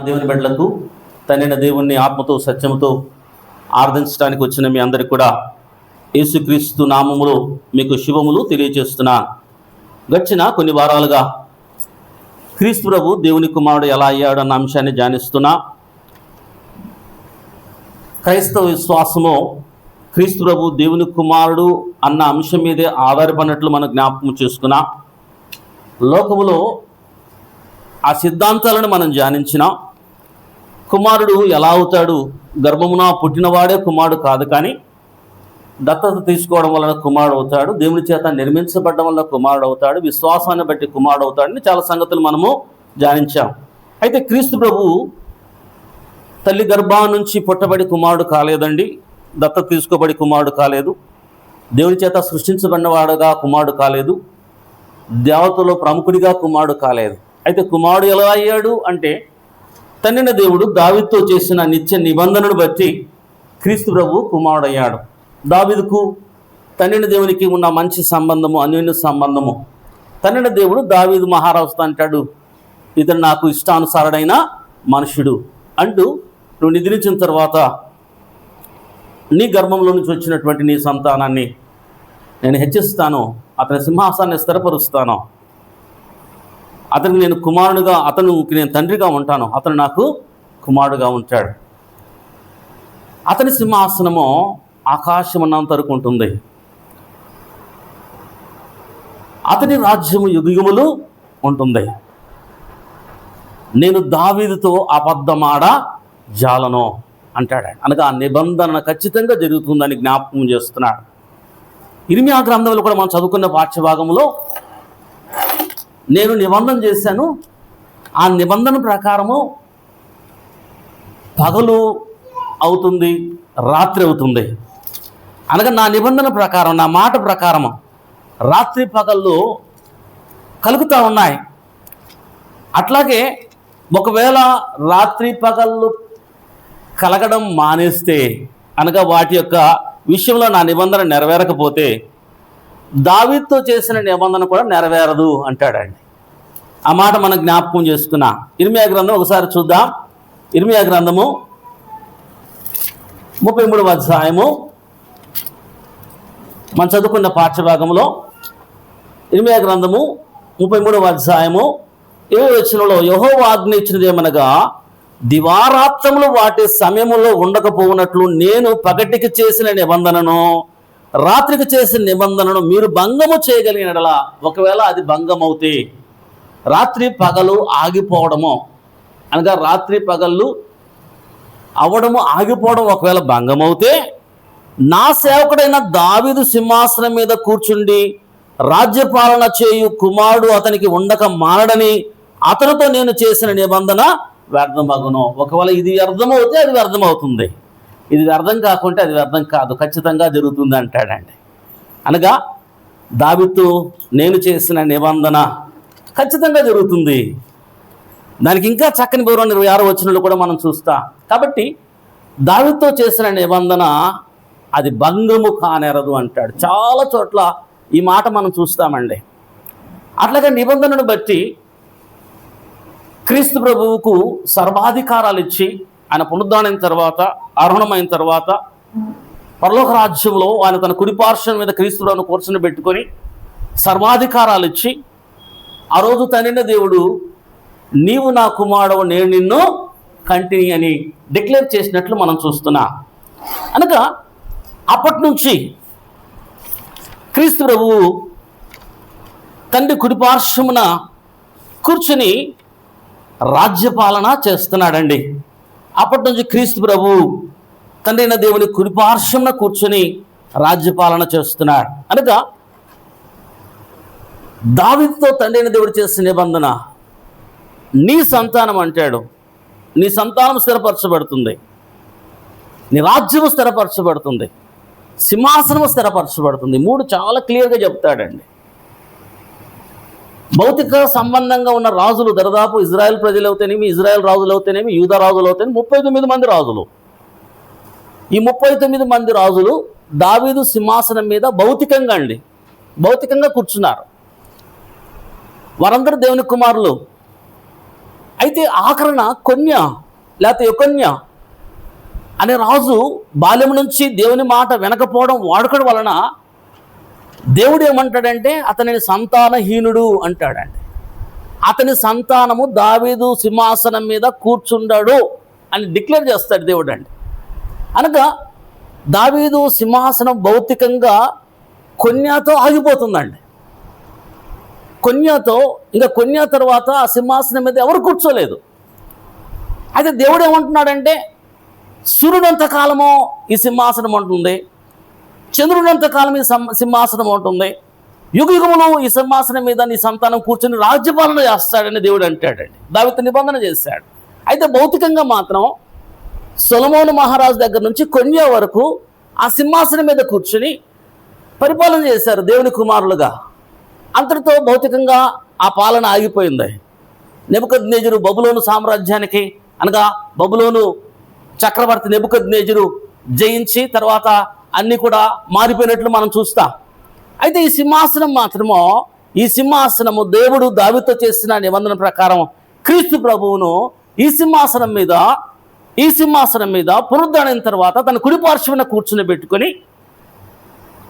దేవుని బిడ్డలకు తండ్రైన దేవుణ్ణి ఆత్మతో సత్యముతో ఆరాధించడానికి వచ్చిన మీ అందరికి కూడా యేసుక్రీస్తు నామములో మీకు శుభములు తెలియజేస్తున్నాను. గడిచిన కొన్ని వారాలుగా క్రీస్తు ప్రభు దేవుని కుమారుడు ఎలా అయ్యాడు అన్న అంశాన్ని ధ్యానిస్తున్నా. క్రైస్తవ విశ్వాసము క్రీస్తు ప్రభు దేవుని కుమారుడు అన్న అంశం మీదే ఆధారపడినట్లు మనం జ్ఞాపకం చేసుకున్నా. లోకములో ఆ సిద్ధాంతాలను మనం ధ్యానించిన కుమారుడు ఎలా అవుతాడు? గర్భమున పుట్టినవాడే కుమారుడు కాదు, కానీ దత్తత తీసుకోవడం వలన కుమారుడు అవుతాడు, దేవుని చేత నిర్మించబడడం వల్ల కుమారుడు అవుతాడు, విశ్వాసాన్ని బట్టి కుమారుడు అవుతాడని చాలా సంగతులు మనము ధ్యానించాం. అయితే క్రీస్తు ప్రభు తల్లి గర్భం నుంచి పుట్టబడి కుమారుడు కాలేదండి, దత్తత తీసుకోబడి కుమారుడు కాలేదు, దేవుని చేత సృష్టించబడినవాడుగా కుమారుడు కాలేదు, దేవతలో ప్రముఖుడిగా కుమారుడు కాలేదు. అయితే కుమారుడు ఎలా అయ్యాడు అంటే తండ్రిన దేవుడు దావీదుతో చేసిన నిత్య నిబంధనను బట్టి క్రీస్తు ప్రభు కుమారుడు అయ్యాడు. దావీదుకు తండ్రిన దేవునికి ఉన్న మంచి సంబంధము, అన్యోన్య సంబంధము. తండ్రిన దేవుడు దావీదు మహారాజుతో అంటాడు, ఇతను నాకు ఇష్టానుసారుడైన మనుషుడు అంటూ, నువ్వు నిద్రించిన తర్వాత నీ గర్భంలో నుంచి వచ్చినటువంటి నీ సంతానాన్ని నేను హెచ్చిస్తాను, అతని సింహాసాన్ని స్థిరపరుస్తాను, అతనికి నేను కుమారుడుగా, అతనికి నేను తండ్రిగా ఉంటాను, అతను నాకు కుమారుడుగా ఉంటాడు. అతని సింహాసనము ఆకాశమున్నంత వరకు ఉంటుంది, అతని రాజ్యము యుగయుగములు ఉంటుంది. నేను దావీదుతో అబద్ధమాడ జాలను అంటాడు. అనగా ఆ నిబంధన ఖచ్చితంగా జరుగుతుందని జ్ఞాపకం చేస్తున్నాడు. ఇర్మియా గ్రంథంలో కూడా మనం చదువుకున్న పాఠ్యభాగంలో నేను నిబంధన చేశాను, ఆ నిబంధన ప్రకారము పగలు అవుతుంది, రాత్రి అవుతుంది. అనగా నా నిబంధన ప్రకారం, నా మాట ప్రకారము రాత్రి పగళ్ళు కలుగుతూ ఉన్నాయి. అట్లాగే ఒకవేళ రాత్రి పగళ్ళు కలగడం మానేస్తే, అనగా వాటి యొక్క విషయంలో నా నిబంధన నెరవేరకపోతే దావీదుతో చేసిన నిబంధన కూడా నెరవేరదు అంటాడండి. ఆ మాట మనం జ్ఞాపకం చేసుకున్నా. ఇర్మియా గ్రంథం ఒకసారి చూద్దాం. ఇర్మియా గ్రంథము 33వ అధ్యాయము మనం చదువుకున్న పాఠ్యభాగంలో ఇర్మియా గ్రంథము 33వ అధ్యాయము 7వ వచనంలో యెహోవా ఆజ్ఞ ఇచ్చినదేమనగా, దివారాత్రములు వాటి సమయములో ఉండకపోవునట్లు నేను పగటికి చేసిన నిబంధనను, రాత్రికి చేసిన నిబంధనను మీరు భంగము చేయగలిగినలా, ఒకవేళ అది భంగమవుతే, రాత్రి పగలు ఆగిపోవడము, అనగా రాత్రి పగళ్ళు అవడము ఆగిపోవడం ఒకవేళ భంగమవుతే, నా సేవకుడైన దావీదు సింహాసనం మీద కూర్చుండి రాజ్యపాలన చేయు కుమారుడు అతనికి ఉండక మానడని అతనితో నేను చేసిన నిబంధన వ్యర్థమగును. ఒకవేళ ఇది వ్యర్థమవుతే అది వ్యర్థమవుతుంది, ఇది వ్యర్థం కాకుంటే అది వ్యర్థం కాదు, ఖచ్చితంగా జరుగుతుంది అంటాడండి. అనగా దావీదుతో నేను చేసిన నిబంధన ఖచ్చితంగా జరుగుతుంది. దానికి ఇంకా చక్కని వివరణ 26వ వచనంలో కూడా మనం చూస్తాం. కాబట్టి దావీదుతో చేసిన నిబంధన అది భంగము కానేరదు అంటాడు. చాలా చోట్ల ఈ మాట మనం చూస్తామండి. అట్లాగే నిబంధనను బట్టి క్రీస్తు ప్రభువుకు సర్వాధికారాలు ఇచ్చి ఆయన పునరుద్ధానమైన తర్వాత, ఆరోహణమైన తర్వాత పరలోక రాజ్యంలో ఆయన తన కుడిపార్శ్వం మీద క్రీస్తులను కూర్చొని పెట్టుకొని సర్వాధికారాలు ఇచ్చి, ఆ రోజు తండ్రిన దేవుడు నీవు నా కుమారుడు నేను నిన్ను కంటిని అని డిక్లేర్ చేసినట్లు మనం చూస్తున్నాం. అనగా అప్పటి నుంచి క్రీస్తు ప్రభువు తండ్రి కుడిపార్శ్వమున కూర్చుని రాజ్యపాలన చేస్తున్నాడండి. అప్పటి నుంచి క్రీస్తు ప్రభు తండ్రైన దేవుని కుడిపార్శ్వమున కూర్చొని రాజ్యపాలన చేస్తున్నాడు. అనగా దావీదుతో తండ్రైన దేవుడు చేసిన నిబంధన, నీ సంతానం అంటాడు, నీ సంతానం స్థిరపరచబడుతుంది, నీ రాజ్యము స్థిరపరచబడుతుంది, సింహాసనము స్థిరపరచబడుతుంది. 3 చాలా క్లియర్గా చెప్తాడండి. భౌతిక సంబంధంగా ఉన్న రాజులు దాదాపు ఇజ్రాయెల్ ప్రజలు అవుతేనేమి, ఇజ్రాయెల్ రాజులు అవుతేనేమి, యూదా రాజులు అవుతేనేమి 39 మంది రాజులు. ఈ 39 మంది రాజులు దావీదు సింహాసనం మీద భౌతికంగా కూర్చున్నారు. వారందరూ దేవుని కుమారులు. అయితే ఆఖరణ కొన్య లేకపోతే యొకొన్య అనే రాజు బాల్యం నుంచి దేవుని మాట వెనకపోవడం వాడుకోవడం వలన దేవుడు ఏమంటాడంటే అతనిని సంతానహీనుడు అంటాడండి. అతని సంతానము దావీదు సింహాసనం మీద కూర్చుండాడు అని డిక్లేర్ చేస్తాడు దేవుడు అండి. అనగా దావీదు సింహాసనం భౌతికంగా కొన్యాతో ఆగిపోతుందండి. కొన్యా తర్వాత ఆ సింహాసనం మీద ఎవరు కూర్చోలేదు. అయితే దేవుడు ఏమంటున్నాడంటే సూర్యుడంత కాలము ఈ సింహాసనం ఉంటుంది, చంద్రుడంత కాలం ఈ సింహాసనం ఉంటుంది, యుగయుగములు ఈ సింహాసనం మీద నీ సంతానం కూర్చొని రాజ్యపాలన చేస్తాడని దేవుడు అంటాడండి. దావీదు నిబంధన చేశాడు. అయితే భౌతికంగా మాత్రం సొలొమోను మహారాజు దగ్గర నుంచి కొన్యా వరకు ఆ సింహాసనం మీద కూర్చొని పరిపాలన చేశారు దేవుని కుమారులుగా. అంతటితో భౌతికంగా ఆ పాలన ఆగిపోయింది. నెబుకద్నెజరు బబులోను సామ్రాజ్యానికి అనగా బబులోను చక్రవర్తి నెబుకద్నెజరు జయించి తర్వాత అన్నీ కూడా మారిపోయినట్లు మనం చూస్తాం. అయితే ఈ సింహాసనం మాత్రమో, ఈ సింహాసనము దేవుడు దావీదుతో చేసిన నిబంధన ప్రకారం క్రీస్తు ప్రభువును ఈ సింహాసనం మీద పునరుద్ధరణ తర్వాత తన కుడి పార్శ్వన కూర్చుని పెట్టుకొని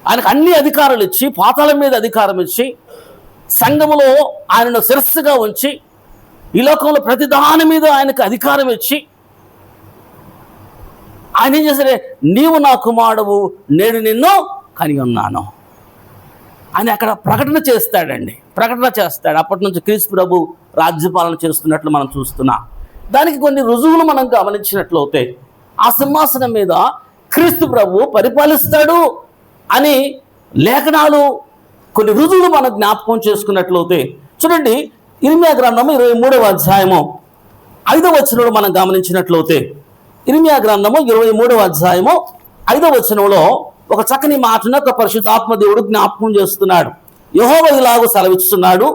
ఆయనకు అన్ని అధికారాలు ఇచ్చి, పాతాళం మీద అధికారం ఇచ్చి, సంఘములో ఆయనను శిరస్సుగా ఉంచి, ఈ లోకంలో ప్రతి దాని మీద ఆయనకు అధికారం ఇచ్చి, ఆయన ఏం చేశారే, నీవు నా కుమారుడవు, నేడు నిన్ను కని ఉన్నాను అని అక్కడ ప్రకటన చేస్తాడు. అప్పటి నుంచి క్రీస్తు ప్రభు రాజ్యపాలన చేస్తున్నట్లు మనం చూస్తున్నాం. దానికి కొన్ని రుజువులు మనం గమనించినట్లయితే ఆ సింహాసనం మీద క్రీస్తు ప్రభు పరిపాలిస్తాడు అని లేఖనాలు కొన్ని రుజువులు మనం జ్ఞాపకం చేసుకున్నట్లయితే చూడండి, ఇర్మియా గ్రంథము 23వ అధ్యాయము 5వ వచనంలో మనం గమనించినట్లయితే, ఇర్మియా గ్రంథము 23వ అధ్యాయము 5వ వచనంలో ఒక చక్కని మాటను ఒక పరిశుద్ధాత్మ దేవుడు జ్ఞాపకం చేస్తున్నాడు. యెహోవా ఇలాగూ సెలవిస్తున్నాడు,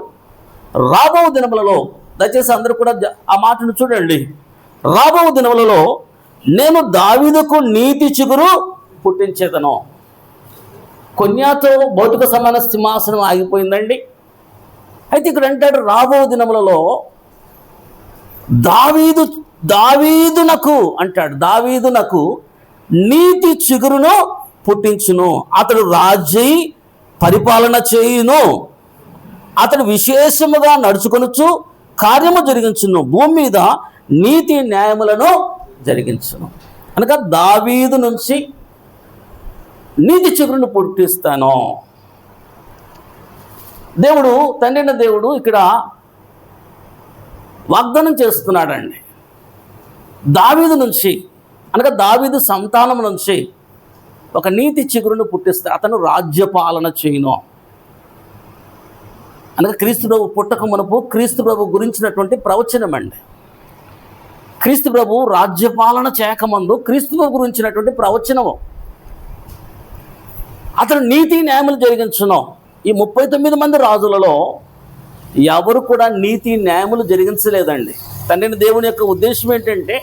రాబో దినములలో, దయచేసి అందరూ కూడా ఆ మాటను చూడండి, రాబో దినములలో నేను దావీదుకు నీతి చిగురు పుట్టించేదను. కొన్యాతో భౌతిక సమాన సింహాసనం ఆగిపోయిందండి. అయితే ఇక్కడ అంటాడు రాబో దినములలో దావీదునకు నీతి చిగురును పుట్టించును, అతడు రాజ్యై పరిపాలన చేయును, అతడు విశేషముగా నడుచుకొనుచు కార్యము జరిగించును, భూమి మీద నీతి న్యాయములను జరిగించును. అనగా దావీదు నుంచి నీతి చిగురును పుట్టిస్తాను. దేవుడు, తండ్రైన దేవుడు ఇక్కడ వాగ్దానం చేస్తున్నాడండి. దావీదు నుంచి అనగా దావీదు సంతానం నుంచి ఒక నీతి చిగురును పుట్టిస్తే అతను రాజ్యపాలన చేయును. అనగా క్రీస్తు ప్రభు పుట్టక మునుపు క్రీస్తు ప్రభు గురించినటువంటి ప్రవచనం అండి. క్రీస్తు ప్రభు రాజ్యపాలన చేయకముందు క్రీస్తు ప్రభు గురించినటువంటి ప్రవచనము. అతను నీతి న్యాయములు జరిగించును. ఈ 39 మంది రాజులలో ఎవరు కూడా నీతి న్యాయములు జరిగించలేదండి. తండ్రిని దేవుని యొక్క ఉద్దేశం ఏంటంటే,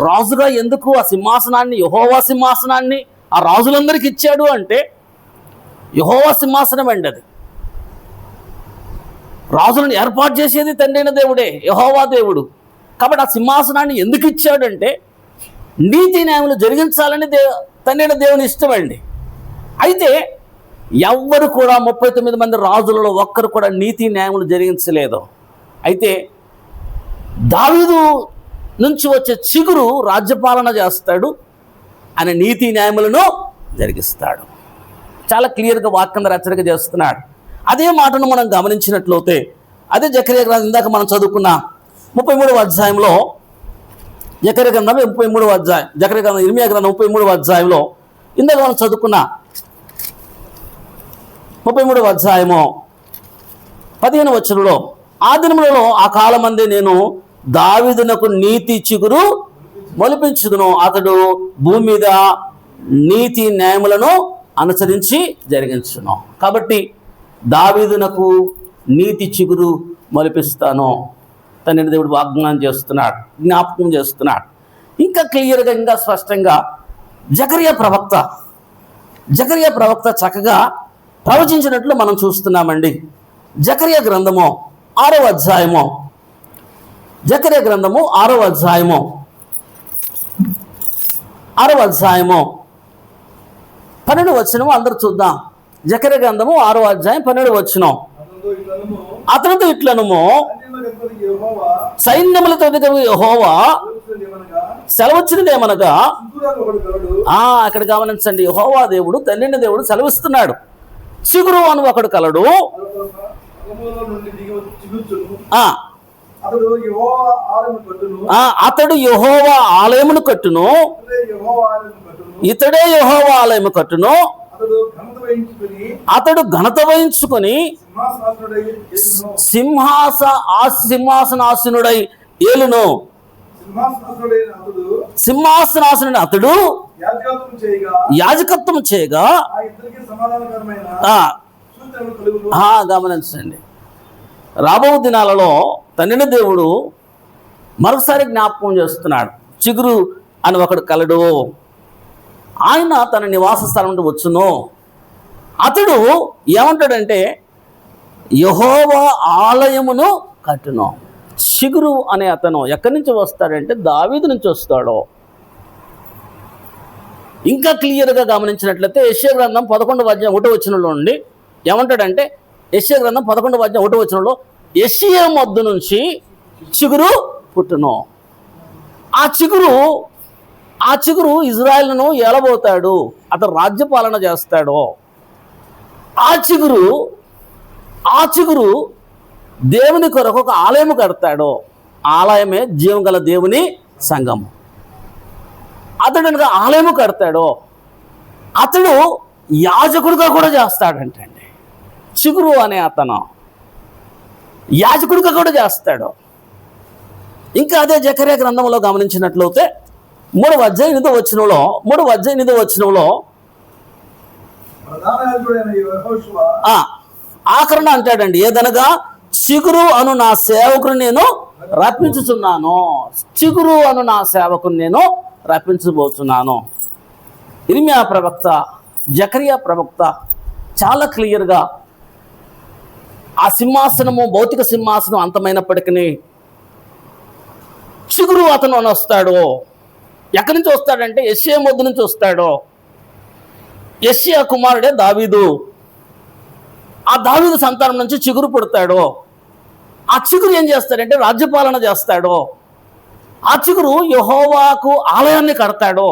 రాజుగా ఎందుకు ఆ సింహాసనాన్ని, యెహోవా సింహాసనాన్ని ఆ రాజులందరికీ ఇచ్చాడు అంటే, యెహోవా సింహాసనం అండి అది. రాజులను ఏర్పాటు చేసేది తండ్రైన దేవుడే, యెహోవా దేవుడు. కాబట్టి ఆ సింహాసనాన్ని ఎందుకు ఇచ్చాడంటే నీతి న్యాయములు జరిగించాలని తండ్రైన దేవుని ఇష్టమండి. అయితే ఎవ్వరు కూడా 39 మంది రాజులలో ఒక్కరు కూడా నీతి న్యాయములు జరిగించలేదు. అయితే దావీదు నుంచి వచ్చే చిగురు రాజ్యపాలన చేస్తాడు, ఆయన నీతి న్యాయములను జరిగిస్తాడు. చాలా క్లియర్గా వాక్యం హెచ్చరిక చేస్తున్నాడు. అదే మాటను మనం గమనించినట్లయితే అదే జకర్యా గ్రంథం ఇందాక మనం చదువుకున్న 33వ అధ్యాయంలో, జకర్యా గ్రంథం 33వ అధ్యాయం, జకర్యా గ్రంథం ఇర్మియా గ్రంథం 33వ అధ్యాయంలో ఇందాక మనం చదువుకున్న 33వ అధ్యాయము 15వ వచనంలో, ఆ దినములలో ఆ కాలమందే నేను దావీదునకు నీతి చిగురు మొలిపించుదును, అతడు భూమి మీద నీతి న్యాయములను అనుసరించి జరిగించును. కాబట్టి దావీదునకు నీతి చిగురు మొలిపిస్తాను తండ్రి దేవుడు వాగ్దానం చేస్తున్నాడు, జ్ఞాపకం చేస్తున్నాడు. ఇంకా క్లియర్గా, ఇంకా స్పష్టంగా జకర్యా ప్రవక్త చక్కగా ప్రవచించినట్లు మనం చూస్తున్నామండి. జకర్యా గ్రంథము 6వ అధ్యాయము జకర్యా గ్రంథము 6వ అధ్యాయము 12 వచనము అందరూ చూద్దాం. జకర్యా గ్రంథము 6వ అధ్యాయం 12 వచనం. అతనితో ఇట్లనుము, సైన్యములతో యెహోవా సెలవిచ్చినదేమనగా, అక్కడ గమనించండి, యెహోవా దేవుడు తండ్రిని దేవుడు సెలవిస్తున్నాడు. చిగురు అని ఒకడు కలడు, అతడు యెహోవా ఆలయమును కట్టును, ఇతడే యెహోవా ఆలయము కట్టును, అతడు ఘనత వహించుకొని సింహాసనాసనుడై ఏలును. సింహాసనాసనుడు అతడు యాజకత్వం చేయగా, గమనించండి, రాబో దినాలలో తండ్రిని దేవుడు మరొకసారి జ్ఞాపకం చేస్తున్నాడు. చిగురు అని ఒకడు కలడు, ఆయన తన నివాస స్థలం నుండి వచ్చును. అతడు ఏమంటాడంటే యెహోవా ఆలయమును కట్టును. చిగురు అనే అతను ఎక్కడి నుంచి వస్తాడంటే దావీదు నుంచి వస్తాడు. ఇంకా క్లియర్గా గమనించినట్లయితే యెషయా గ్రంథం 11వ అధ్యాయం 1వ వచనంలో నుండి ఏమంటాడంటే, యెషయా గ్రంథం 11వ అధ్యాయం 1వ వచనంలో, యెషయా మొద్దు నుంచి చిగురు పుట్టును. ఆ చిగురు ఇజ్రాయెల్ను ఏలబోతాడు, అతను రాజ్యపాలన చేస్తాడు. ఆ చిగురు దేవుని కొరకు ఒక ఆలయం కడతాడు. ఆలయమే జీవం గల దేవుని సంఘము. అతడు ఆలయము కడతాడు. అతడు యాజకుడిగా కూడా చేస్తాడంటండి. చిగురు అనే అతను యాజకుడిగా కూడా చేస్తాడు. ఇంకా అదే జకర్యా గ్రంథంలో గమనించినట్లయితే 3వ అధ్యాయం 8వ వచనంలో ఆఖరణ అంటాడండి, ఏదనగా చిగురు అను నా సేవకుని నేను రప్పించుచున్నాను. చిగురు అను నా సేవకుని నేను రప్పించబోతున్నాను. ఇర్మియా ప్రవక్త, జకర్యా ప్రవక్త చాలా క్లియర్గా ఆ సింహాసనము భౌతిక సింహాసనం అంతమైనప్పటికీ చిగురు అతను అని వస్తాడు. ఎక్కడి నుంచి వస్తాడంటే యెషయా మొద్దు నుంచి వస్తాడు. యెషయా కుమారుడే దావీదు. ఆ దావీదు సంతానం నుంచి చిగురు పుడతాడు. ఆ చిగురు ఏం చేస్తాడంటే రాజ్యపాలన చేస్తాడు. ఆ చిగురు యెహోవాకు ఆలయాన్ని కడతాడు.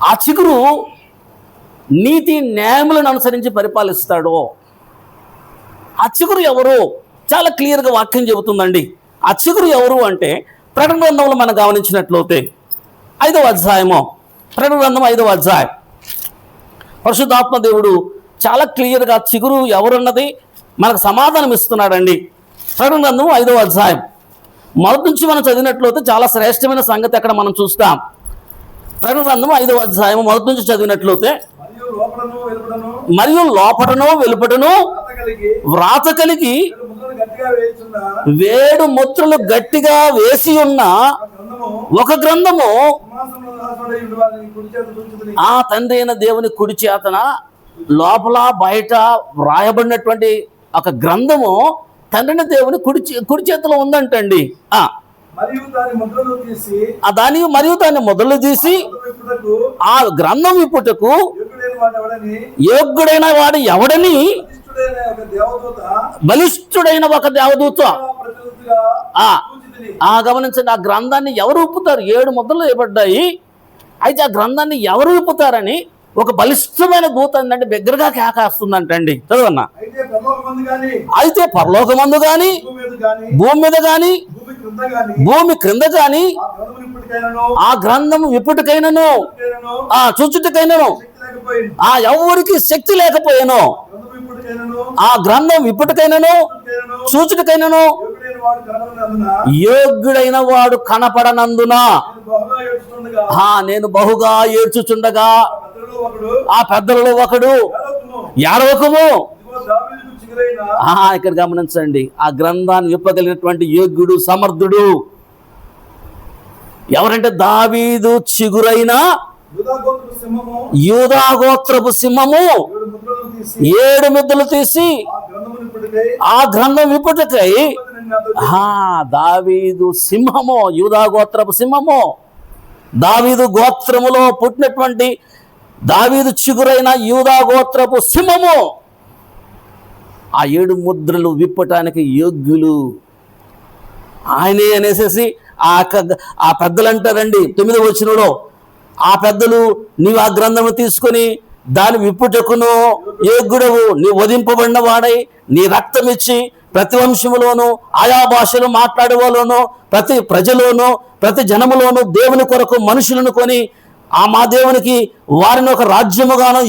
ఆ చిగురు నీతి న్యాయములను అనుసరించి పరిపాలిస్తాడు. ఆ చిగురు ఎవరు? చాలా క్లియర్గా వాక్యం చెబుతుందండి. ఆ చిగురు ఎవరు అంటే ప్రకటన గ్రంథంలో మనం గమనించినట్లయితే 5వ అధ్యాయము, ప్రకటన గ్రంథం 5వ అధ్యాయం, పరిశుద్ధాత్మ దేవుడు చాలా క్లియర్గా చిగురు ఎవరున్నది మనకు సమాధానం ఇస్తున్నాడండి. ప్రకటన గ్రంథం 5వ అధ్యాయం మొదటి నుంచి మనం చదివినట్లయితే చాలా శ్రేష్టమైన సంగతి అక్కడ మనం చూస్తాం. ప్రకటన గ్రంథం 5వ అధ్యాయం మొదటి నుంచి చదివినట్లయితే, మరియు లోపటను వెలుపటను వ్రాత కలిగి 7 ముద్రలు గట్టిగా వేసి ఉన్న ఒక గ్రంథము ఆ తండ్రి అయిన దేవుని కుడి చేతన లోపల బయట వ్రాయబడినటువంటి ఒక గ్రంథము తండ్రిని దేవుని కుడి చేతిలో ఉందంటండి. మరియు దాన్ని మొదలు తీసి ఆ గ్రంథం విప్పుటకు యోగ్యుడైన వాడు ఎవడని బలిష్ఠుడైన ఒక దేవదూత. గమనించండి, ఆ గ్రంథాన్ని ఎవరు విప్పుతారు? 7 ముద్రలు వేయబడ్డాయి. అయితే ఆ గ్రంథాన్ని ఎవరు విప్పుతారని ఒక బలిష్టమైన దూత అంటే బిగ్గరగా కేకేస్తుందంటండి. చదవన్నా. అయితే పరలోకమందు గాని భూమి మీద గాని భూమి క్రింద గాని ఆ గ్రంథం విప్పుటకైనను చూచుటకైనను ఎవరికి శక్తి లేకపోయాను. ఆ గ్రంథం విప్పుటకైనను చూచుటకైనను యోగ్యుడైన వాడు కనపడనందున నేను బహుగా ఏడ్చుచుండగా ఆ పెద్దలలో ఒకడు ఏడవకము. ఇక్కడ గమనించండి, ఆ గ్రంథాన్ని విప్పగలిగినటువంటి యోగ్యుడు సమర్థుడు ఎవరంటే దావీదు చిగురైన యూదా గోత్రపు సింహము 7 ముద్రలు తీసి ఆ గ్రంథం విప్పుటకై దావీదు సింహము, యూదా గోత్రపు సింహము, దావీదు గోత్రములో పుట్టినటువంటి దావీదు చిగురైన యూదా గోత్రపు సింహము ఆ 7 ముద్రలు విప్పటానికి యోగ్యులు ఆయనే అనేసి ఆ పెద్దలు అంటారండి. 9వ వచనంలో ఆ పెద్దలు నీవు ఆ గ్రంథము తీసుకొని దాని విప్పుటకును యోగ్యుడవు, నీ వధింపబడిన వాడై నీ రక్తం ఇచ్చి ప్రతి వంశములోను ఆయా భాషలు మాట్లాడేవాళ్ళను ప్రతి ప్రజలోను ప్రతి జనములోను దేవుని కొరకు మనుషులను కొని మా దేవునికి వారిని ఒక రాజ్యముగాను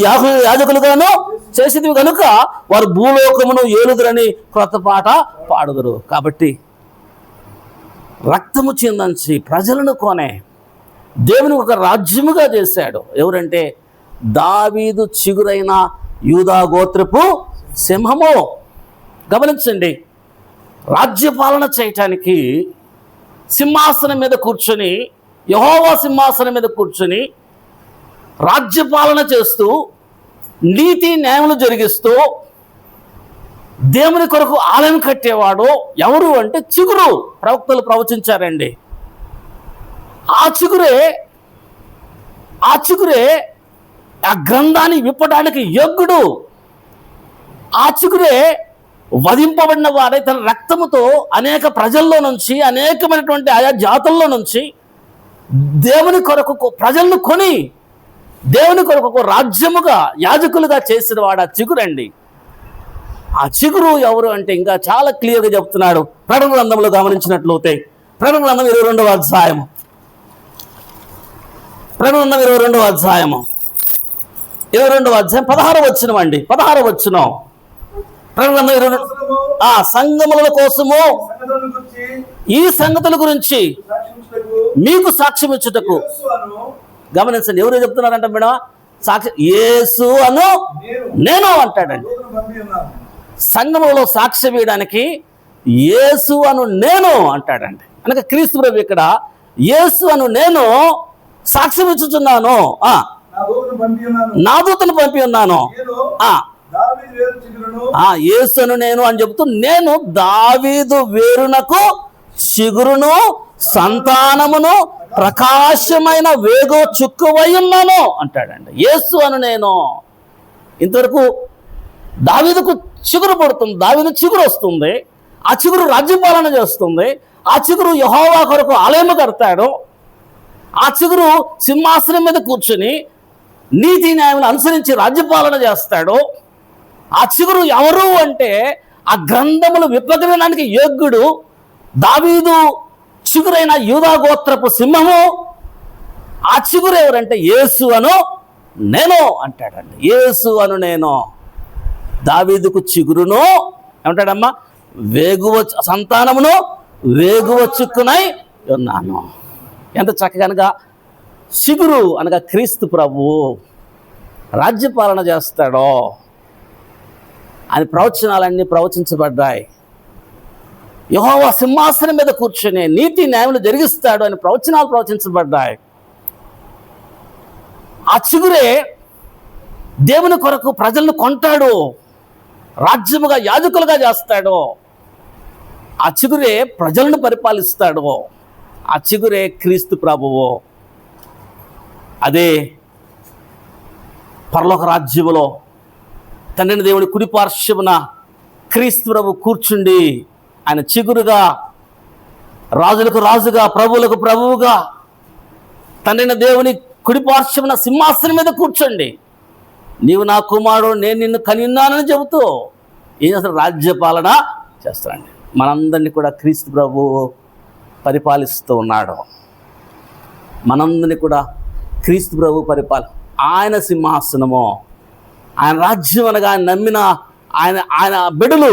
యాజకులుగాను చేసేది కనుక వారు భూలోకమును ఏలుదురని క్రొత్త పాట పాడుదురు. కాబట్టి రక్తము చిందించి ప్రజలను కొనే దేవుని ఒక రాజ్యముగా చేశాడు. ఎవరంటే దావీదు చిగురైన యూదా గోత్రపు సింహము. గమనించండి, రాజ్యపాలన చేయటానికి సింహాసనం మీద కూర్చొని, యెహోవా సింహాసనం మీద కూర్చొని రాజ్యపాలన చేస్తూ నీతి న్యాయములు జరిగిస్తూ దేవుని కొరకు ఆలయం కట్టేవాడు ఎవరు అంటే చిగురు. ప్రవక్తలు ప్రవచించారండి. ఆ చిగురే ఆ గ్రంథాన్ని విప్పడానికి యోగ్యుడు. ఆ చిగురే వధింపబడిన వాడే తన రక్తముతో అనేక ప్రజల్లో నుంచి అనేకమైనటువంటి ఆయా జాతుల్లో నుంచి దేవుని కొరకు ప్రజలను కొని దేవుని కొరకు రాజ్యముగా యాజకులుగా చేసిన వాడు ఆ చిగురండి. ఆ చిగురు ఎవరు అంటే ఇంకా చాలా క్లియర్గా చెప్తున్నాడు. ప్రకటన గ్రంథంలో గమనించినట్లయితే ప్రకటన గ్రంథం 22వ అధ్యాయము, ప్రకటన గ్రంథం 22వ అధ్యాయము 22వ అధ్యాయం 16వ వచనం అండి. 16వ వచనం ప్రకటన గ్రంథం 22 సంగముల కోసము ఈ సంగతుల గురించి మీకు సాక్ష్యం ఇచ్చుటకు. గమనించండి, ఎవరు చెప్తున్నారంట మేడం? సాక్షి యేసు అను నేను అంటాడండి. సంగములో సాక్ష్యం ఇవ్వడానికి యేసు అను నేను అంటాడండి. అనగా క్రీస్తు ప్రభు ఇక్కడ యేసు అను నేను సాక్ష్యం ఇచ్చుచున్నాను, నా దూతను పంపి ఉన్నాను, యేసును నేను అని చెబుతూ నేను దావీదు వేరునకు చిగురును సంతానమును ప్రకాశమైన వేగో చుక్కువై ఉన్నాను అంటాడండి. యేసు అను నేను. ఇంతవరకు దావీదుకు చిగురు పడుతుంది, దావీదు చిగురు వస్తుంది, ఆ చిగురు రాజ్యపాలన చేస్తుంది, ఆ చిగురు యెహోవా కొరకు ఆలయము కడతాడు, ఆ చిగురు సింహాసనం మీద కూర్చుని నీతి న్యాయములు అనుసరించి రాజ్యపాలన చేస్తాడు. ఆ చిగురు ఎవరు అంటే ఆ గ్రంథములు విప్పగలడానికి యోగ్యుడు దావీదు చిగురైన యూదా గోత్రపు సింహము. ఆ చిగురు ఎవరంటే యేసు అను నేను అంటాడండి. యేసు అను నేను దావీదుకు చిగురును ఏమంటాడమ్మా? వేగువ సంతానమును వేగువ చిక్కునై ఉన్నాను. ఎంత చక్కగా చిగురు అనగా క్రీస్తు ప్రభువు రాజ్యపాలన చేస్తాడో అని ప్రవచనాలన్నీ ప్రవచించబడ్డాయి. యెహోవా సింహాసనం మీద కూర్చొని నీతి న్యాయములు జరిగిస్తాడు అని ప్రవచనాలు ప్రవచించబడ్డాయి. ఆ చిగురే దేవుని కొరకు ప్రజలను కొంటాడు, రాజ్యముగా యాజకులుగా చేస్తాడు. ఆ చిగురే ప్రజలను పరిపాలిస్తాడు. ఆ చిగురే క్రీస్తు ప్రభువు. అదే పరలోక రాజ్యములో తండ్రిని దేవుని కుడిపార్శ్వమున క్రీస్తు ప్రభు కూర్చుండి ఆయన చిగురుగా రాజులకు రాజుగా ప్రభువులకు ప్రభువుగా తండ్రిని దేవుని కుడిపార్శ్వమున సింహాసనం మీద కూర్చోండి. నీవు నా కుమారుడు, నేను నిన్ను కనిన్నానని చెబుతూ ఏం అసలు రాజ్యపాలన చేస్తాడండి. మనందరినీ కూడా క్రీస్తు ప్రభువు పరిపాలిస్తూ ఉన్నాడు. మనందరినీ కూడా క్రీస్తు ప్రభు ఆయన సింహాసనము, ఆయన రాజ్యం అనగా ఆయన నమ్మిన ఆయన బిడ్డలు,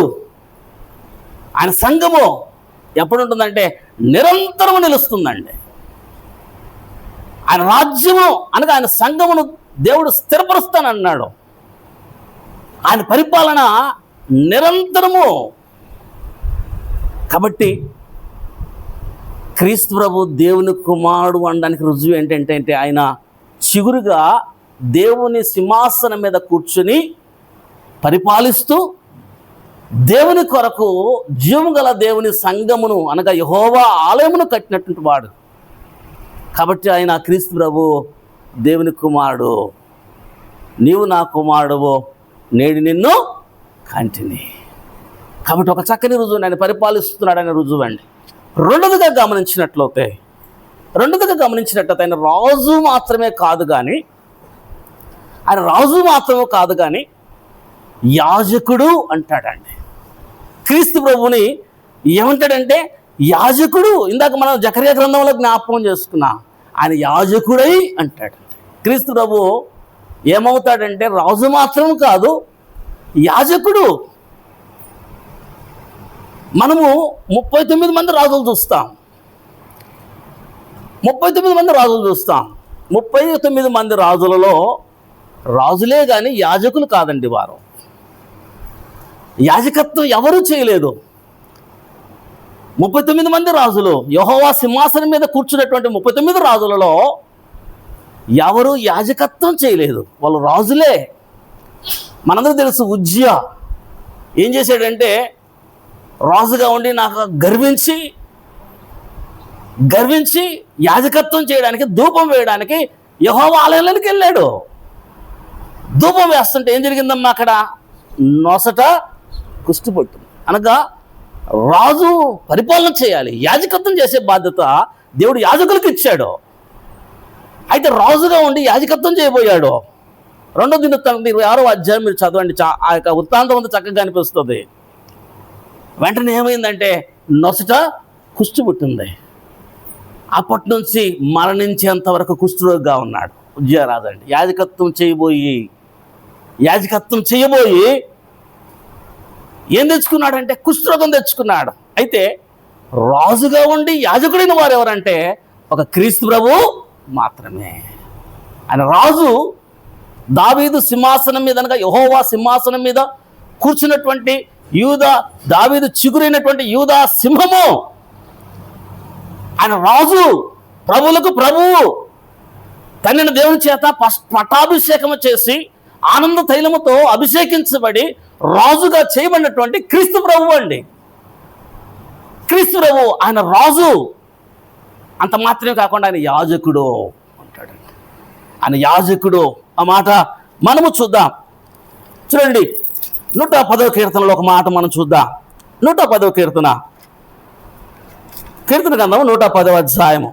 ఆయన సంఘము ఎప్పుడు ఉంటుందంటే నిరంతరము నిలుస్తుందండి. ఆయన రాజ్యము అనగా ఆయన సంఘమును దేవుడు స్థిరపరుస్తానన్నాడు. ఆయన పరిపాలన నిరంతరము. కాబట్టి క్రీస్తు ప్రభు దేవుని కుమారుడు అనడానికి రుజువు ఏంటంటే ఆయన చిగురుగా దేవుని సింహాసనం మీద కూర్చుని పరిపాలిస్తూ దేవుని కొరకు జీవము గల దేవుని సంఘమును అనగా యెహోవా ఆలయమును కట్టినటువంటి వాడు. కాబట్టి ఆయన క్రీస్తు ప్రభు దేవుని కుమారుడు. నీవు నా కుమారుడువో నేడు నిన్ను కంటిని. కాబట్టి ఒక చక్కని రుజువు, ఆయన పరిపాలిస్తున్నాడనే రుజువు అండి. రెండవదిగా గమనించినట్లయితే ఆయన రాజు మాత్రమే కాదు కానీ యాజకుడు అంటాడండి. క్రీస్తు ప్రభుని ఏమంటాడంటే యాజకుడు. ఇందాక మనం జకర్యా గ్రంథంలో జ్ఞాపకం చేసుకున్నాం, ఆయన యాజకుడై అంటాడండి. క్రీస్తు ప్రభు ఏమవుతాడంటే రాజు మాత్రం కాదు, యాజకుడు. మనము 39 మంది రాజులు చూస్తాం. 39 మంది రాజులలో రాజులే కానీ యాజకులు కాదండి. వారు యాజకత్వం ఎవరూ చేయలేదు. 39 మంది రాజులు, యెహోవా సింహాసనం మీద కూర్చున్నటువంటి 39 రాజులలో ఎవరు యాజకత్వం చేయలేదు. వాళ్ళు రాజులే. మనందరూ తెలుసు, ఉజ్జియా ఏం చేశాడంటే రాజుగా ఉండి నాకు గర్వించి యాజకత్వం చేయడానికి, ధూపం వేయడానికి యెహోవా ఆలయంలోకి వెళ్ళాడు. ధూపం వేస్తుంటే ఏం జరిగిందమ్మా? అక్కడ నొసట కుష్టి పట్టింది. అనగా రాజు పరిపాలన చేయాలి, యాజకత్వం చేసే బాధ్యత దేవుడు యాజకులకు ఇచ్చాడు. అయితే రాజుగా ఉండి యాజకత్వం చేయబోయాడు. 2 దినవృత్తాంతం 26వ అధ్యాయం మీరు చదవండి. ఆ యొక్క వృత్తాంతం అంతా చక్కగా అనిపిస్తుంది. వెంటనే ఏమైందంటే నొసట కుష్టి పుట్టింది. అప్పటి నుంచి మరణించేంత వరకు కుష్ఠరోగిగా ఉన్నాడు ఉజ్జియా రాజు అండి. యాజకత్వం చేయబోయి ఏం తెచ్చుకున్నాడంటే కుష్ఠరోగం తెచ్చుకున్నాడు. అయితే రాజుగా ఉండి యాజకుడైన వారు ఎవరంటే ఒక క్రీస్తు ప్రభు మాత్రమే. ఆయన రాజు దావీదు సింహాసనం మీద అనగా యెహోవా సింహాసనం మీద కూర్చున్నటువంటి దావీదు చిగురైనటువంటి యూదా సింహము. ఆయన రాజు, ప్రభువులకు ప్రభువు, తండ్రిని దేవుని చేత పట్టాభిషేకము చేసి ఆనంద తైలముతో అభిషేకించబడి రాజుగా చేయబడినటువంటి క్రీస్తు ప్రభు అండి. క్రీస్తు ప్రభు ఆయన రాజు. అంత మాత్రమే కాకుండా ఆయన యాజకుడు అంటాడండి. ఆయన యాజకుడు ఆ మాట మనము చూద్దాం. చూడండి 110వ కీర్తనలో ఒక మాట మనం చూద్దాం. 110వ కీర్తన గ్రంథం 110వ అధ్యాయము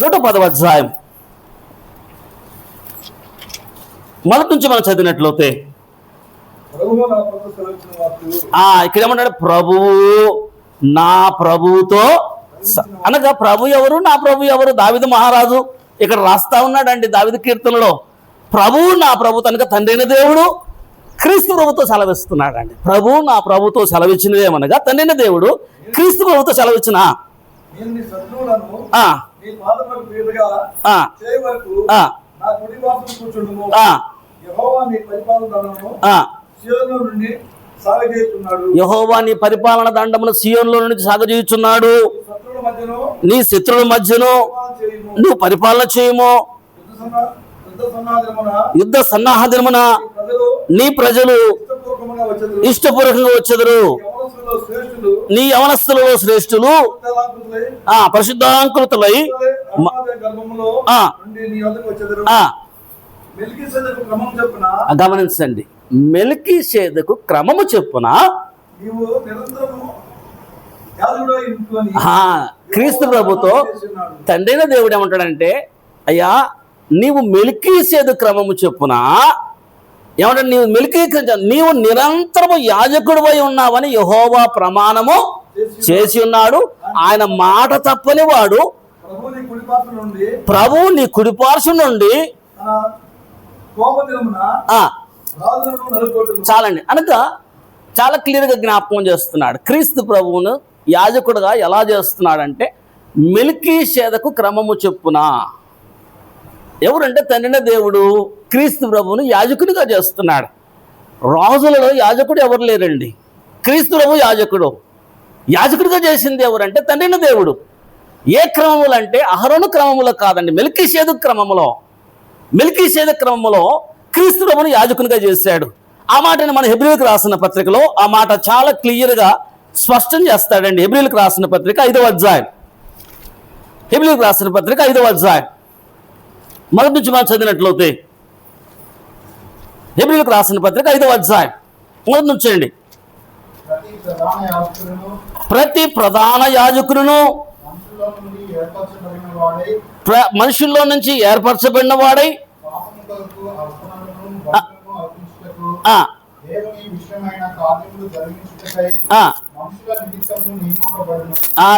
110వ అధ్యాయం మొదటి నుంచి మనం చదివినట్లయితే ఇక్కడ ఏమంటాడు? ప్రభువు నా ప్రభువుతో అనగా ప్రభు ఎవరు, నా ప్రభు ఎవరు? దావీదు మహారాజు ఇక్కడ రాస్తా ఉన్నాడండి దావీదు కీర్తనలో. ప్రభువు నా ప్రభు తనక తండ్రైన దేవుడు క్రీస్తు ప్రభుతో సెలవిస్తున్నాడండి. ప్రభువు నా ప్రభుతో సెలవిచ్చినదేమనగా తండ్రైన దేవుడు క్రీస్తు ప్రభుతో సెలవిచ్చిన యెహోవా నీ పరిపాలన దండమును సియోనులో నుండి సాగజేయుచున్నాడు. నీ శత్రువుల మధ్యను నువ్వు పరిపాలన చేయము. యుద్ధ సన్నాహదినమున నీ ప్రజలు ఇష్టపూర్వకంగా వచ్చెదరు. నీ యవనస్తులలో శ్రేష్ఠులు పరిశుద్ధాంకృతులై గమనించండి. మెల్కీషేదకు క్రమము చొప్పున క్రీస్తు ప్రభుతో తండ్రైన దేవుడు ఏమంటాడంటే, అయ్యా నీవు మెల్కీషేదు క్రమము చొప్పున ఏమంటే నీవు నిరంతరము యాజకుడివై ఉన్నావని యెహోవా ప్రమాణము చేసి ఉన్నాడు. ఆయన మాట తప్పని వాడు. ప్రభువు నీ కుడిపార్శ్వం నుండి చాలండి అనగా చాలా క్లియర్గా జ్ఞాపకం చేస్తున్నాడు. క్రీస్తు ప్రభువును యాజకుడుగా ఎలా చేస్తున్నాడంటే మెల్కీషేదకు క్రమము చొప్పున. ఎవరంటే తండ్రిన దేవుడు క్రీస్తు ప్రభువును యాజకుడిగా చేస్తున్నాడు. రాజులలో యాజకుడు ఎవరు లేరండి. క్రీస్తు ప్రభు యాజకుడిగా చేసింది ఎవరంటే తండ్రిన దేవుడు. ఏ క్రమములు అంటే అహరోను క్రమములో కాదండి, మెల్కీషేదెకు క్రమములో. మెల్కీషేదెకు క్రమములో క్రీస్తు ప్రభువును యాజకునిగా చేశాడు. ఆ మాటని మన హెబ్రీయులకు రాసిన పత్రికలో ఆ మాట చాలా క్లియర్గా స్పష్టం చేస్తాడండి. హెబ్రీయులకు రాసిన పత్రిక 5వ అధ్యాయం, హెబ్రీయులకు రాసిన పత్రిక 5వ అధ్యాయం మొదటి నుంచి మనం చదివినట్లయితే, హెబ్రీయులకు రాసిన పత్రిక 5వ అధ్యాయం మొదటి నుంచి అండి. ప్రతి ప్రధాన యాజకులను మనుషుల్లో నుంచి ఏర్పరచబడిన వాడై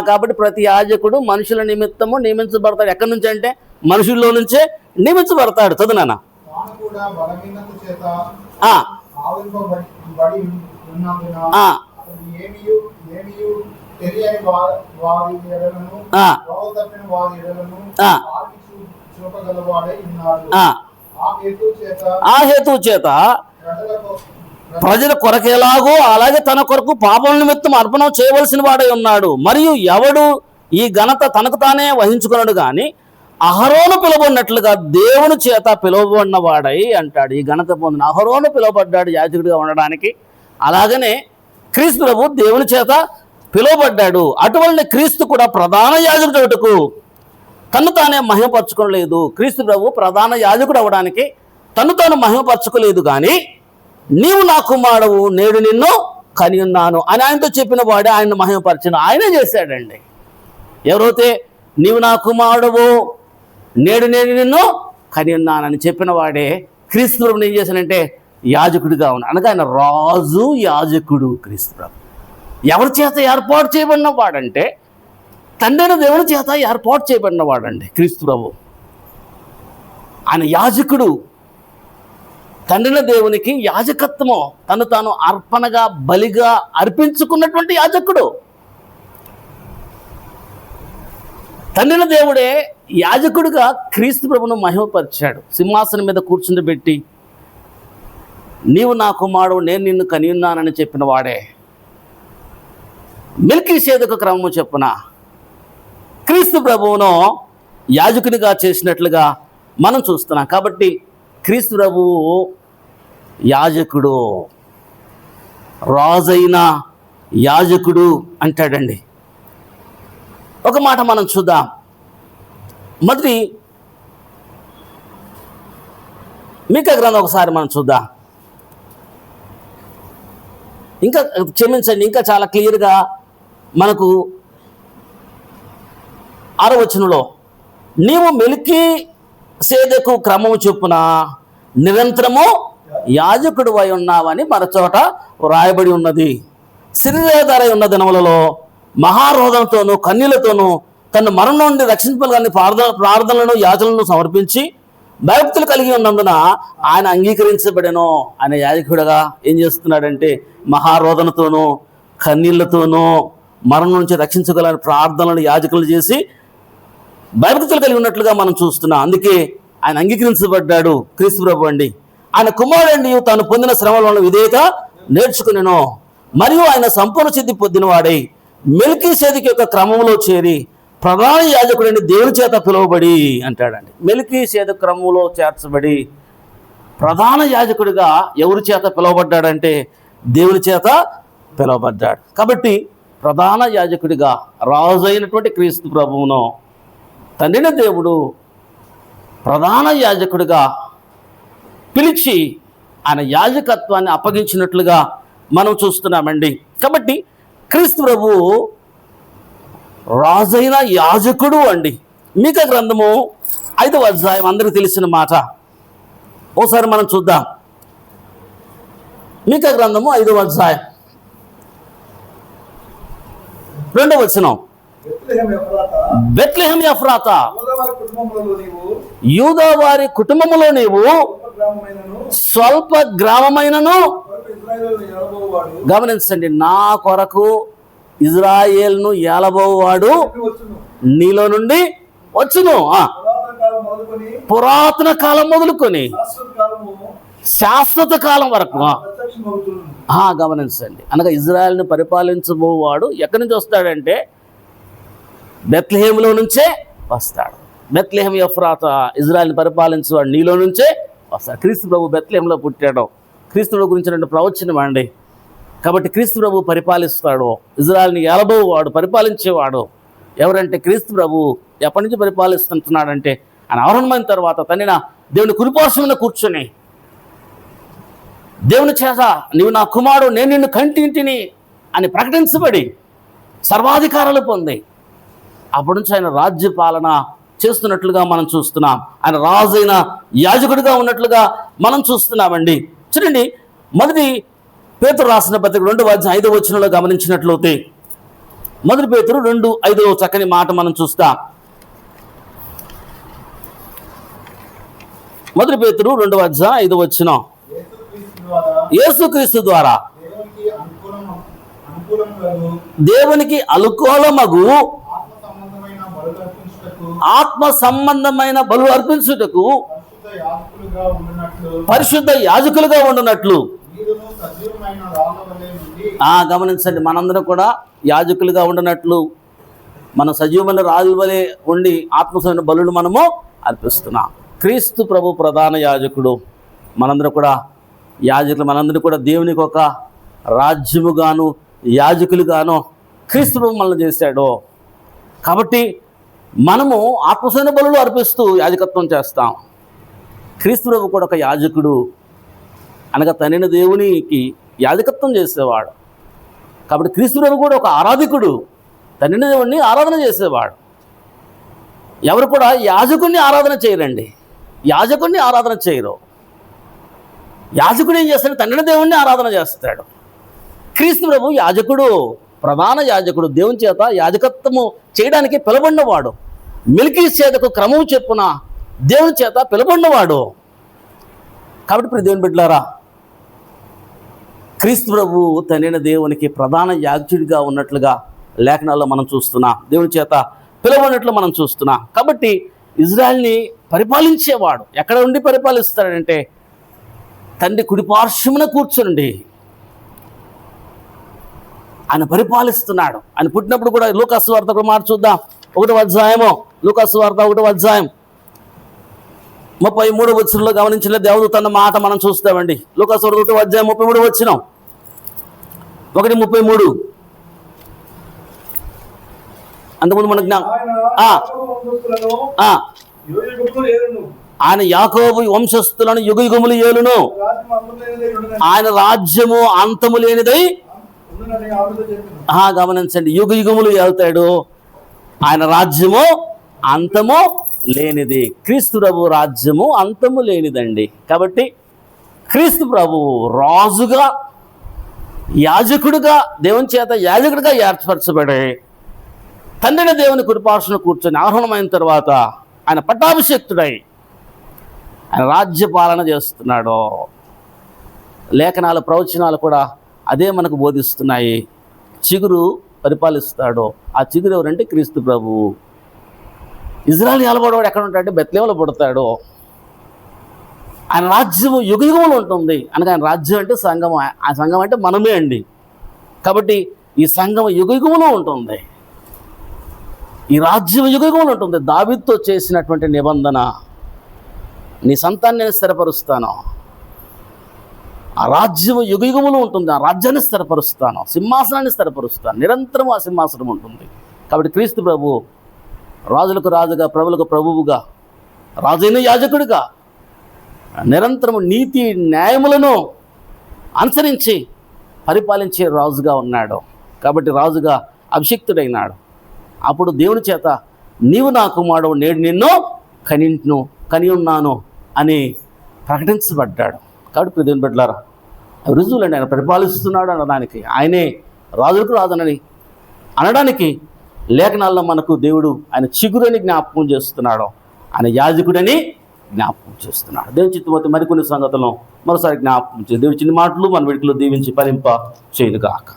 కాబట్టి ప్రతి యాజకుడు మనుషుల నిమిత్తము నియమించబడతాడు. ఎక్కడి నుంచి అంటే మనుషుల్లో నుంచే నియమించబడతాడు. చదువునా ఆ హేతు చేత ప్రజల కొరకేలాగో అలాగే తన కొరకు పాపం నిమిత్తం అర్పణం చేయవలసిన వాడై ఉన్నాడు. మరియు ఎవడు ఈ ఘనత తనకు తానే వహించుకున్నాడు కానీ అహరోను పిలువబడినట్లుగా దేవుని చేత పిలువబడిన వాడై అంటాడు. ఈ ఘనత పొందిన అహరోను పిలువబడ్డాడు యాజకుడిగా ఉండడానికి. అలాగనే క్రీస్తు ప్రభు దేవుని చేత పిలువబడ్డాడు. అటువంటి క్రీస్తు కూడా ప్రధాన యాజకుడుటకు తను తానే మహిమపరచుకోలేదు. క్రీస్తు ప్రభు ప్రధాన యాజకుడు అవ్వడానికి తను తాను మహిమపరచుకోలేదు. కానీ నీవు నా కుమారుడు, నేడు నిన్ను కని ఉన్నాను అని ఆయనతో చెప్పిన వాడే ఆయన మహిమపరచను. ఆయనే చేశాడండి. ఎవరైతే నీవు నా కుమారుడువు, నేడు నేను నిన్ను కని ఉన్నానని చెప్పిన వాడే క్రీస్తు ప్రభుని ఏం చేశానంటే యాజకుడిగా ఉన్నాడు. అనగా ఆయన రాజు యాజకుడు క్రీస్తు ప్రభు. ఎవరి చేత ఏర్పాటు చేయబడిన వాడంటే తండ్రి దేవుని చేత ఏర్పాటు చేయబడిన వాడండి క్రీస్తు ప్రభు. ఆయన యాజకుడు, తండ్రిన దేవునికి యాజకత్వము తను తాను అర్పణగా బలిగా అర్పించుకున్నటువంటి యాజకుడు. తండ్రిన దేవుడే యాజకుడిగా క్రీస్తు ప్రభును మహిమపరిచాడు. సింహాసనం మీద కూర్చుండబెట్టి నీవు నా కుమారుడు, నేను నిన్ను కని ఉన్నానని చెప్పిన వాడే మెల్కీషేదెకు క్రమము చెప్పున క్రీస్తు ప్రభువును యాజకునిగా చేసినట్లుగా మనం చూస్తున్నాం. కాబట్టి క్రీస్తు ప్రభువు యాజకుడు, రాజైన యాజకుడు అంటాడండి. ఒక మాట మనం చూద్దాం. మొదటి మీకా గ్రంథం ఒకసారి మనం చూద్దాం. ఇంకా క్షమించండి, ఇంకా చాలా క్లియర్గా మనకు 6వ వచనంలో నీవు మెల్కీషేదెకు క్రమము చొప్పున నిరంతరము యాజకుడు అయి ఉన్నావని మరచోట వ్రాయబడి ఉన్నది. శరీరధారై ఉన్న దినములలో మహారోధంతోనూ కన్నీళ్లతోనూ తన మరణం నుండి రక్షింపగలని ప్రార్థనలను యాచనలను సమర్పించి భయభక్తులు కలిగి ఉన్నందున ఆయన అంగీకరించబడెను. ఆయన యాజకుడుగా ఏం చేస్తున్నాడంటే మహారోధనతోనూ కన్నీళ్లతోనూ మరణం నుంచి రక్షించగలని ప్రార్థనలను యాజకులు చేసి భయభక్తులు కలిగి ఉన్నట్లుగా మనం చూస్తున్నాం. అందుకే ఆయన అంగీకరించబడ్డాడు క్రీస్తు ప్రభు అండి. ఆయన కుమారుడండి తాను పొందిన శ్రమల వలన విధేయత నేర్చుకునేను. మరియు ఆయన సంపూర్ణ సిద్ధి పొందిన వాడై మెల్కీషేదెకు యొక్క క్రమంలో చేరి ప్రధాన యాజకుడిని దేవుని చేత పిలువబడి అంటాడండి. మెల్కీషేదెకు క్రమంలో చేర్చబడి ప్రధాన యాజకుడిగా ఎవరి చేత పిలువబడ్డాడంటే దేవుని చేత పిలువబడ్డాడు. కాబట్టి ప్రధాన యాజకుడిగా రాజు అయినటువంటి క్రీస్తు ప్రభువును తండ్రిన దేవుడు ప్రధాన యాజకుడిగా పిలిచి ఆయన యాజకత్వాన్ని అప్పగించినట్లుగా మనం చూస్తున్నామండి. కాబట్టి క్రీస్తు ప్రభువు రాజైన యాజకుడు అండి. మీకా గ్రంథము 5వ అధ్యాయం అందరికీ తెలిసిన మాట. ఓసారి మనం చూద్దాం. మీకా గ్రంథము 5వ అధ్యాయం 2వ వచనం. బెత్లెహేం ఎఫ్రాతా, యూదా వారి కుటుంబములో నీవు స్వల్ప గ్రామమైనను, గమనించండి, నా కొరకు ఇజ్రాయేల్ను ఏలబోవాడు నీలో నుండి వచ్చును. పురాతన కాలం మొదలుకొని శాశ్వత కాలం వరకు గమనించండి. అనగా ఇజ్రాయెల్ని పరిపాలించబోవాడు ఎక్కడి నుంచి వస్తాడంటే బెత్లెహేములో నుంచే వస్తాడు. బెత్లెహేము ఎఫ్రాతా, ఇజ్రాయెల్ని పరిపాలించేవాడు నీలో నుంచే వస్తాడు. క్రీస్తు ప్రభు బెత్లెహేములో పుట్టాడు. క్రీస్తు ప్రభు గురించిన ప్రవచనం అండి. కాబట్టి క్రీస్తు ప్రభు పరిపాలిస్తాడు. ఇజ్రాయెల్ని ఏలబోవాడు, పరిపాలించేవాడు ఎవరంటే క్రీస్తు ప్రభు. ఎప్పటి నుంచి పరిపాలిస్తున్నాడంటే ఆయన ఆరోహణమైన తర్వాత తన దేవుని కుడిపార్శ్వమున కూర్చొని దేవుని చేత నీవు నా కుమారుడు, నేను నిన్ను కంటింటిని అని ప్రకటించబడి సర్వాధికారాలు పొంది అప్పటి నుంచి ఆయన రాజ్య పాలన చేస్తున్నట్లుగా మనం చూస్తున్నాం. ఆయన రాజైన యాజకుడిగా ఉన్నట్లుగా మనం చూస్తున్నామండి. చూడండి, మొదటి పేతురు రాసిన పత్రిక 2:5 గమనించినట్లయితే, మొదటి పేతురు 2:5 చక్కని మాట మనం చూస్తాం. మొదటి పేతురు 2:5 యేసుక్రీస్తు ద్వారా దేవునికి అనుకూలమగు ఆత్మ సంబంధమైన బలు అర్పించుటకు పరిశుద్ధ యాజకులుగా ఉండునట్లు. గమనించండి, మనందరం కూడా యాజకులుగా ఉండినట్లు, మన సజీవమైన రాజుల వలె ఉండి ఆత్మసమైన బలులు మనము అర్పిస్తున్నాం. క్రీస్తు ప్రభు ప్రధాన యాజకుడు, మనందరం కూడా యాజకులు. మనందరూ కూడా దేవునికి ఒక రాజ్యముగాను యాజకులుగాను క్రీస్తు ప్రభు మనల్ని చేశాడు. కాబట్టి మనము ఆత్మసైన బలులు అర్పిస్తూ యాజకత్వం చేస్తాం. క్రీస్తు ప్రభు కూడా ఒక యాజకుడు, అనగా తండ్రి దేవునికి యాజకత్వం చేసేవాడు. కాబట్టి క్రీస్తు ప్రభు కూడా ఒక ఆరాధికుడు, తండ్రి దేవుణ్ణి ఆరాధన చేసేవాడు. ఎవరు కూడా యాజకుడిని ఆరాధన చేయరండి, యాజకుడిని ఆరాధన చేయరు. యాజకుడు ఏం చేస్తాడు? తండ్రి దేవుణ్ణి ఆరాధన చేస్తాడు. క్రీస్తు ప్రభు యాజకుడు, ప్రధాన యాజకుడు, దేవుని చేత యాజకత్వము చేయడానికి పిలబడినవాడు. మెల్కీసేదకు క్రమం చెప్పున దేవుని చేత పిలబడినవాడు. కాబట్టి ఇప్పుడు దేవుని బిడ్డలారా, క్రీస్తు ప్రభు తండ్రి దేవునికి ప్రధాన యాజకుడిగా ఉన్నట్లుగా లేఖనాల్లో మనం చూస్తున్నాం. దేవుని చేత పిలవనట్లు మనం చూస్తున్నాం. కాబట్టి ఇజ్రాయెల్ని పరిపాలించేవాడు ఎక్కడ ఉండి పరిపాలిస్తాడంటే తండ్రి కుడిపార్శ్వమున కూర్చుండి ఆయన పరిపాలిస్తున్నాడు. ఆయన పుట్టినప్పుడు కూడా లూకాసు వార్త ఒక మాట చూద్దాం. 1వ అధ్యాయము, లూకాసు వార్త 1వ అధ్యాయం 33 గమనించిన దేవదూత అన్న మాట మనం చూస్తామండి. లూకాసు వార్త 1వ అధ్యాయం 33 1:33. అంతకుముందు మనకు ఆయన యాకోబు వంశస్థులను యుగయుగములు ఏలును, ఆయన రాజ్యము అంతము లేనిదై. గమనించండి, యుగయుగములు ఏలుతాడు, ఆయన రాజ్యము అంతము లేనిది. క్రీస్తు ప్రభు రాజ్యము అంతము లేనిదండి. కాబట్టి క్రీస్తు ప్రభు రాజుగా యాజకుడిగా దేవుని చేత యాజకుడిగా ఏర్పరచబడి తండ్రి దేవుని కుడిపార్శ్వన కూర్చొని ఆరోహణమైన తర్వాత ఆయన పట్టాభిషేక్తుడై ఆయన రాజ్య పాలన చేస్తున్నాడు. లేఖనాలు ప్రవచనాలు కూడా అదే మనకు బోధిస్తున్నాయి. చిగురు పరిపాలిస్తాడు. ఆ చిగురు ఎవరంటే క్రీస్తు ప్రభు. ఇజ్రాయెల్ ఏలబడేవాడు ఎక్కడ ఉంటాడంటే బెత్లెహేములో పుడతాడు. ఆయన రాజ్యము యుగయుగములు ఉంటుంది. అనగా ఆయన రాజ్యం అంటే సంఘం, ఆ సంఘం అంటే మనమే అండి. కాబట్టి ఈ సంఘం యుగయుగములో ఉంటుంది, ఈ రాజ్యం యుగయుగములు ఉంటుంది. దావీదుతో చేసినటువంటి నిబంధన, నీ సంతాన్ని నేను స్థిరపరుస్తాను, ఆ రాజ్యం యుగయుగములు ఉంటుంది, ఆ రాజ్యాన్ని స్థిరపరుస్తాను, సింహాసనాన్ని స్థిరపరుస్తాను, నిరంతరం ఆ సింహాసనం ఉంటుంది. కాబట్టి క్రీస్తు ప్రభు రాజులకు రాజుగా, ప్రభులకు ప్రభువుగా, రాజైన యాజకుడిగా నిరంతరము నీతి న్యాయములను అనుసరించి పరిపాలించే రాజుగా ఉన్నాడు. కాబట్టి రాజుగా అభిషిక్తుడైనాడు. అప్పుడు దేవుని చేత నీవు నా కుమారుడు, నేడు నిన్ను కని ఉన్నాను అని ప్రకటించబడ్డాడు. కాబట్టి దేవుని బిడ్డలారా, రుజువులండి, ఆయన పరిపాలిస్తున్నాడు అనడానికి, ఆయనే రాజులకు రాజునని అనడానికి లేఖనాల్లో మనకు దేవుడు ఆయన చిగురని జ్ఞాపకం చేస్తున్నాడు, ఆయన యాజకుడని జ్ఞాపకం చేస్తున్నాడు. దేవుని చిత్తమైతే మరికొన్ని సంగతులను మరోసారి జ్ఞాపకం చేసి దేవుడి చిన్న మాటలు మన వేడుకలు దీవించి ఫలింప చేయనుగాక.